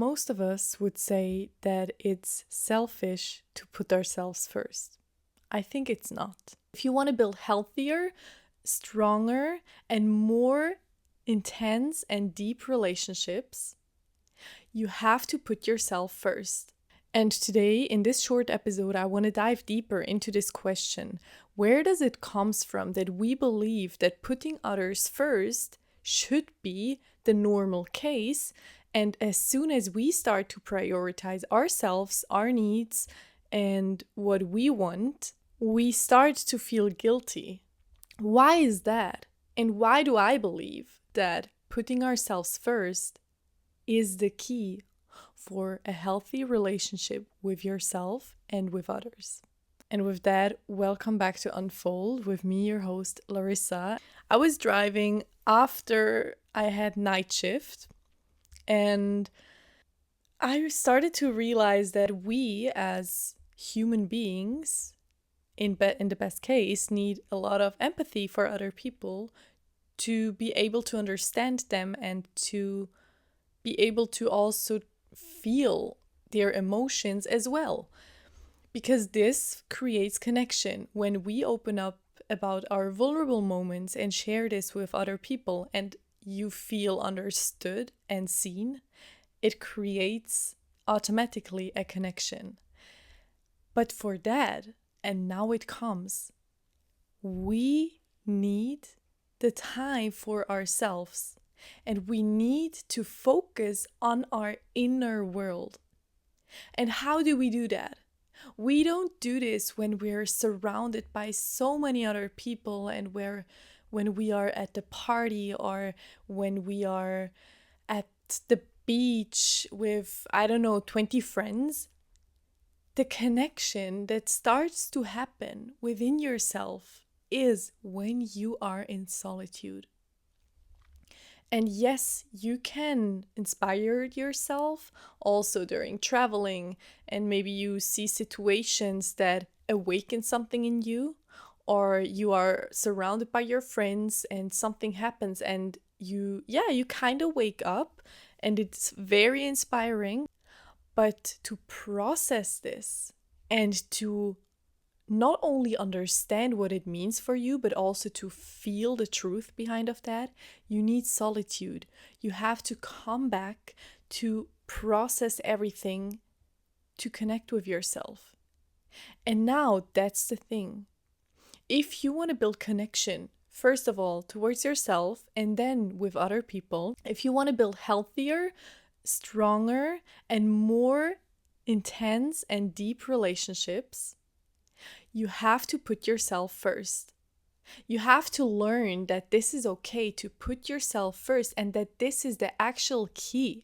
most of us would say that it's selfish to put ourselves first. I think it's not. If you want to build healthier, stronger, and more intense and deep relationships, you have to put yourself first. And today, in this short episode, I want to dive deeper into this question. Where does it come from that we believe that putting others first should be the normal case? And as soon as we start to prioritize ourselves, our needs, and what we want, we start to feel guilty. Why is that? And why do I believe that putting ourselves first is the key for a healthy relationship with yourself and with others? And with that, welcome back to Unfold with me, your host, Larissa. I was driving after I had night shift, and I started to realize that we as human beings, in the best case, need a lot of empathy for other people to be able to understand them and to be able to also feel their emotions as well. Because this creates connection. When we open up about our vulnerable moments and share this with other people and you feel understood and seen, it creates automatically a connection. But for that, and now it comes, we need the time for ourselves. And we need to focus on our inner world. And how do we do that? We don't do this when we're surrounded by so many other people and when we are at the party or when we are at the beach with, 20 friends. The connection that starts to happen within yourself is when you are in solitude. And yes, you can inspire yourself also during traveling, and maybe you see situations that awaken something in you, or you are surrounded by your friends and something happens and you kind of wake up and it's very inspiring. But to process this and to not only understand what it means for you, but also to feel the truth behind of that, you need solitude. You have to come back to process everything, to connect with yourself. And now that's the thing. If you want to build connection, first of all, towards yourself and then with other people, if you want to build healthier, stronger, and more intense and deep relationships, you have to put yourself first. You have to learn that this is okay to put yourself first and that this is the actual key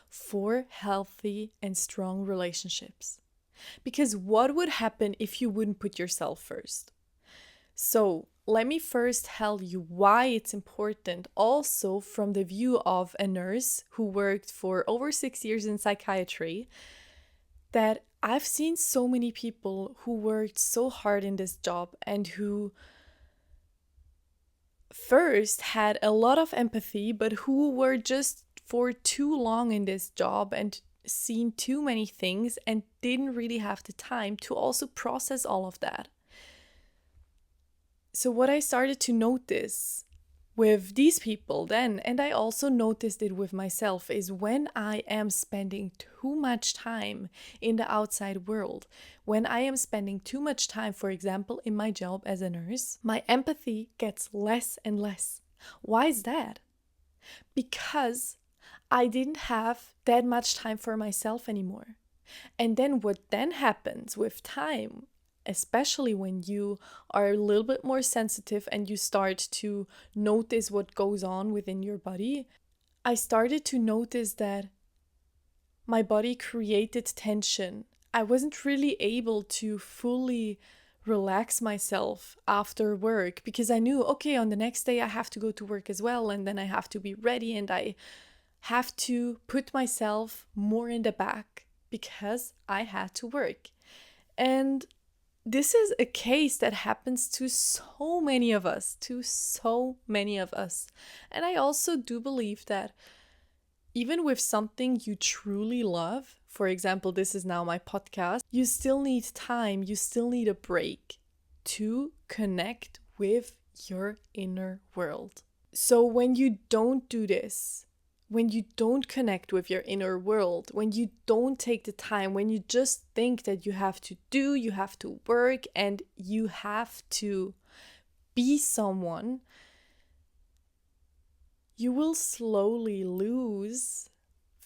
for healthy and strong relationships. Because what would happen if you wouldn't put yourself first? So let me first tell you why it's important, also from the view of a nurse who worked for over 6 years in psychiatry, that I've seen so many people who worked so hard in this job and who first had a lot of empathy, but who were just for too long in this job and seen too many things and didn't really have the time to also process all of that. So what I started to notice with these people then, and I also noticed it with myself, is when I am spending too much time in the outside world, when I am spending too much time, for example, in my job as a nurse, my empathy gets less and less. Why is that? Because I didn't have that much time for myself anymore. And then what then happens with time, especially when you are a little bit more sensitive and you start to notice what goes on within your body, I started to notice that my body created tension. I wasn't really able to fully relax myself after work because I knew, okay, on the next day I have to go to work as well, and then I have to be ready and I have to put myself more in the back because I had to work. And this is a case that happens to so many of us, And I also do believe that even with something you truly love, for example, this is now my podcast, you still need time, you still need a break to connect with your inner world. So when you don't do this, when you don't connect with your inner world, when you don't take the time, when you just think that you have to do, you have to work, and you have to be someone, you will slowly lose,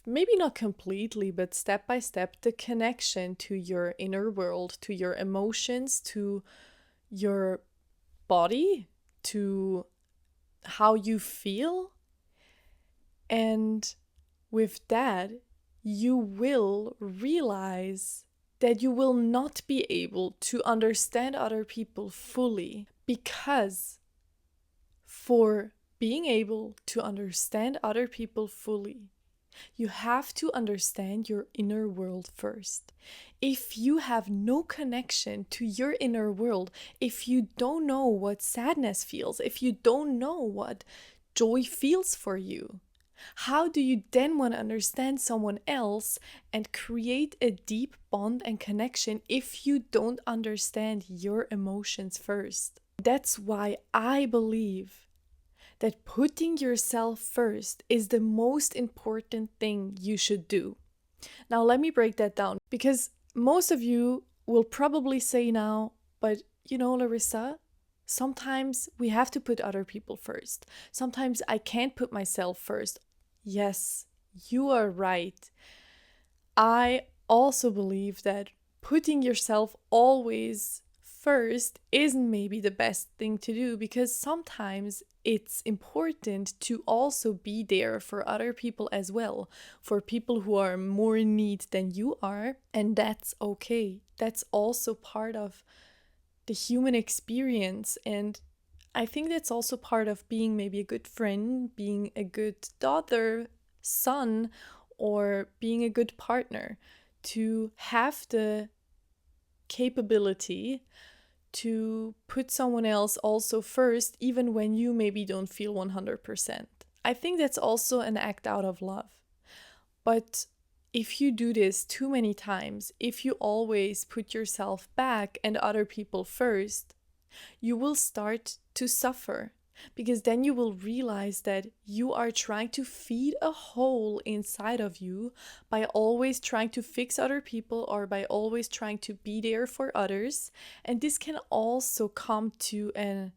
maybe not completely, but step by step, the connection to your inner world, to your emotions, to your body, to how you feel. And with that, you will realize that you will not be able to understand other people fully, because for being able to understand other people fully, you have to understand your inner world first. If you have no connection to your inner world, if you don't know what sadness feels, if you don't know what joy feels for you, how do you then want to understand someone else and create a deep bond and connection if you don't understand your emotions first? That's why I believe that putting yourself first is the most important thing you should do. Now, let me break that down, because most of you will probably say now, but Larissa, sometimes we have to put other people first. Sometimes I can't put myself first. Yes, you are right. I also believe that putting yourself always first isn't maybe the best thing to do, because sometimes it's important to also be there for other people as well, for people who are more in need than you are, and that's okay. That's also part of the human experience, and I think that's also part of being maybe a good friend, being a good daughter, son, or being a good partner, to have the capability to put someone else also first, even when you maybe don't feel 100%. I think that's also an act out of love. But if you do this too many times, if you always put yourself back and other people first, you will start to suffer, because then you will realize that you are trying to feed a hole inside of you by always trying to fix other people or by always trying to be there for others. And this can also come to an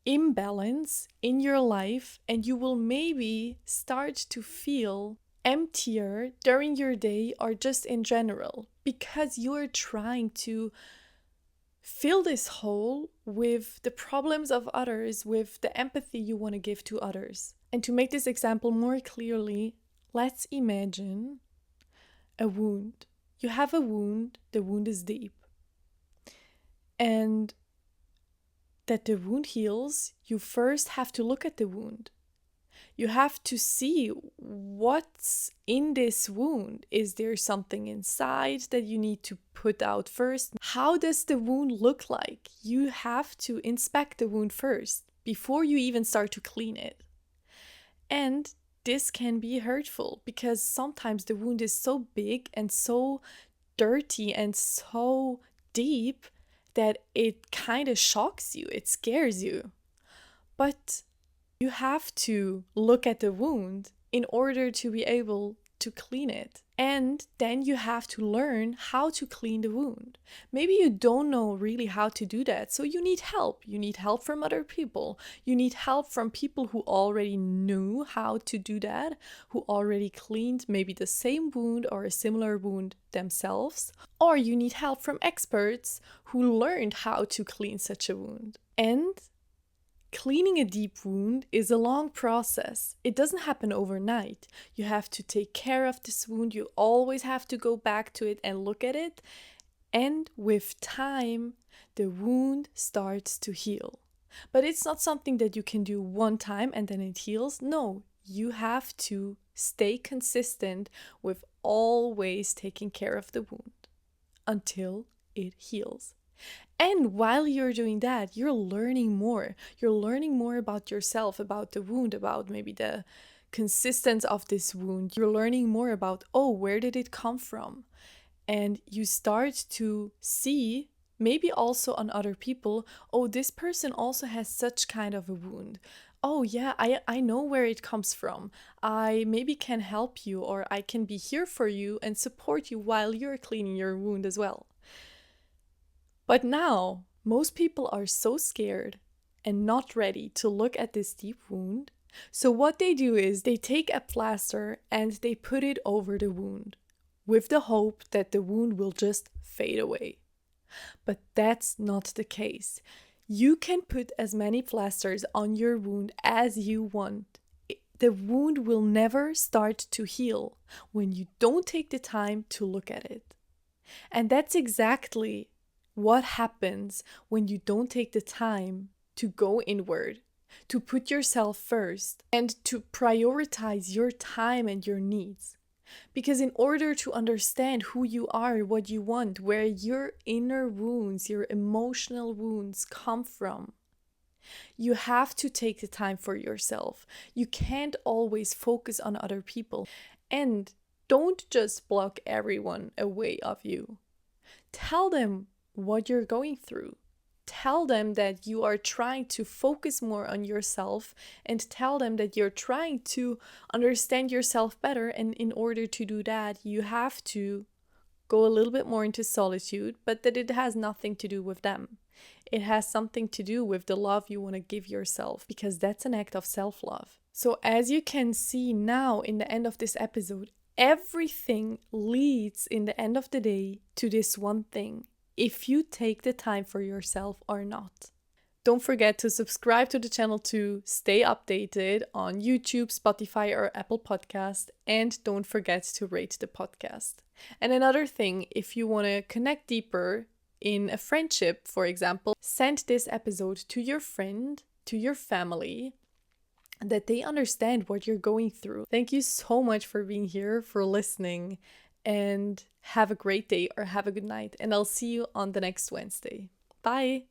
imbalance in your life, and you will maybe start to feel emptier during your day or just in general, because you are trying to fill this hole with the problems of others, with the empathy you want to give to others. And to make this example more clearly, let's imagine a wound. You have a wound, the wound is deep. And that the wound heals, you first have to look at the wound. You have to see what's in this wound. Is there something inside that you need to put out first? How does the wound look like? You have to inspect the wound first before you even start to clean it. And this can be hurtful, because sometimes the wound is so big and so dirty and so deep that it kind of shocks you, it scares you. But you have to look at the wound in order to be able to clean it. And then you have to learn how to clean the wound. Maybe you don't know really how to do that, so you need help. You need help from other people. You need help from people who already knew how to do that, who already cleaned maybe the same wound or a similar wound themselves. Or you need help from experts who learned how to clean such a wound. And cleaning a deep wound is a long process. It doesn't happen overnight. You have to take care of this wound. You always have to go back to it and look at it. And with time, the wound starts to heal. But it's not something that you can do one time and then it heals. No, you have to stay consistent with always taking care of the wound until it heals. And while you're doing that, you're learning more. You're learning more about yourself, about the wound, about maybe the consistence of this wound. You're learning more about, oh, where did it come from? And you start to see, maybe also on other people, oh, this person also has such kind of a wound. Oh yeah, I know where it comes from. I maybe can help you, or I can be here for you and support you while you're cleaning your wound as well. But now, most people are so scared and not ready to look at this deep wound. So what they do is they take a plaster and they put it over the wound with the hope that the wound will just fade away. But that's not the case. You can put as many plasters on your wound as you want. The wound will never start to heal when you don't take the time to look at it. And that's exactly what happens when you don't take the time to go inward, to put yourself first, and to prioritize your time and your needs. Because in order to understand who you are, what you want, where your inner wounds, your emotional wounds come from, you have to take the time for yourself. You can't always focus on other people. And don't just block everyone away of you. Tell them what you're going through. Tell them that you are trying to focus more on yourself, and tell them that you're trying to understand yourself better. And in order to do that, you have to go a little bit more into solitude, but that it has nothing to do with them. It has something to do with the love you want to give yourself, because that's an act of self-love. So as you can see now in the end of this episode, everything leads in the end of the day to this one thing: if you take the time for yourself or not. Don't forget to subscribe to the channel to stay updated on YouTube, Spotify, or Apple Podcast. And don't forget to rate the podcast. And another thing, if you want to connect deeper in a friendship, for example, send this episode to your friend, to your family, that they understand what you're going through. Thank you so much for being here, for listening, and have a great day or have a good night. And I'll see you on the next Wednesday. Bye!